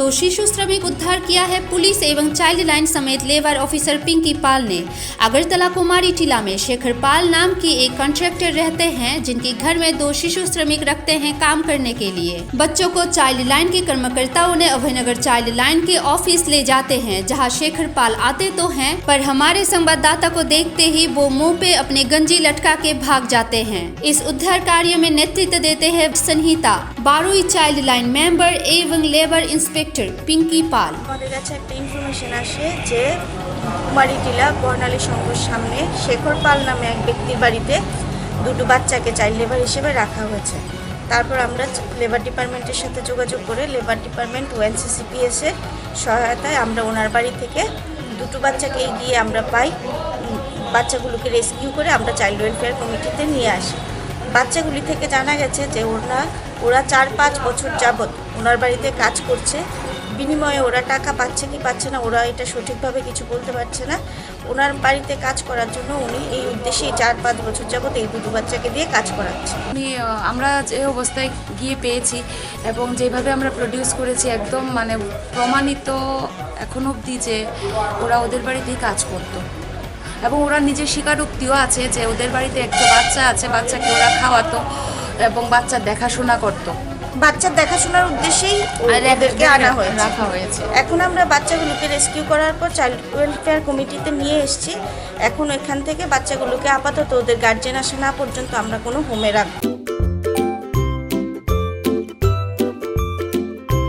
दो शिशु श्रमिक उद्धार किया है पुलिस एवं चाइल्ड लाइन समेत लेबर ऑफिसर पिंकी पाल ने। अगरतला कुमारी टीला में शेखर पाल नाम की एक कॉन्ट्रैक्टर रहते हैं, जिनके घर में दो शिशु श्रमिक रखते हैं काम करने के लिए। बच्चों को चाइल्ड लाइन के कर्मकर्ताओं ने अभयनगर चाइल्ड लाइन के ऑफिस ले जाते हैं, जहां शेखर पाल आते तो हैं, पर हमारे संवाददाता को देखते ही वो मुंह पे अपनी गंजी लटका के भाग जाते हैं। इस उद्धार कार्य में नेतृत्व देते हैं संहिता, बारुई चाइल्ड लाइन मेंबर एवं लेबर इंस्पेक्टर पिंकी पाल। আমাদের কাছে একটা ইনফরমেশন আসে যে কুমারী টিলা বর্ণালী সংঘর সামনে শেখর পাল নামে এক ব্যক্তির বাড়িতে দুটো বাচ্চাকে চাইল্ড লেবার হিসেবে রাখা হয়েছে। তারপর আমরা লেবার ডিপার্টমেন্টের সাথে যোগাযোগ করে লেবার ডিপার্টমেন্ট ও এনসিসিপিএস এর সহায়তায় আমরা ওনার বাড়ি থেকে দুটো বাচ্চাকে গিয়ে আমরা পাই। বাচ্চাগুলোকে রেস্কিউ করে আমরা চাইল্ড ওয়েলফেয়ার কমিটিতে নিয়ে আসি। বাচ্চাগুলি থেকে জানা গেছে যে ওরা 4-5 বছর যাবৎ ওনার বাড়িতে কাজ করছে। বিনিময়ে ওরা টাকা পাচ্ছে কি পাচ্ছে না ওরা এটা সঠিকভাবে কিছু বলতে পারছে না। ওনার বাড়িতে কাজ করার জন্য উনি এই উদ্দেশ্যেই 4-5 বছর যাবৎ এই দুটো বাচ্চাকে দিয়ে কাজ করাচ্ছে। আমরা যে অবস্থায় গিয়ে পেয়েছি এবং যেভাবে আমরা প্রডিউস করেছি একদম প্রমাণিত এখন অবধি যে ওরা ওদের বাড়িতেই কাজ করতো এবং ওরা নিজের স্বীকারোক্তিও আছে যে ওদের বাড়িতে একটা বাচ্চা আছে, বাচ্চাকে ওরা খাওয়াতো এবং বাচ্চার দেখাশোনা করতো। বাচ্চার দেখাশোনার উদ্দেশ্যেই ওদেরকে রাখা হয়েছে। এখন আমরা বাচ্চাগুলোকে রেস্কিউ করার পর চাইল্ড ওয়েলফেয়ার কমিটিতে নিয়ে এসেছি। এখন এখান থেকে বাচ্চাগুলোকে আপাতত ওদের গার্জেন আসা না পর্যন্ত আমরা কোনো হোমে রাখবো।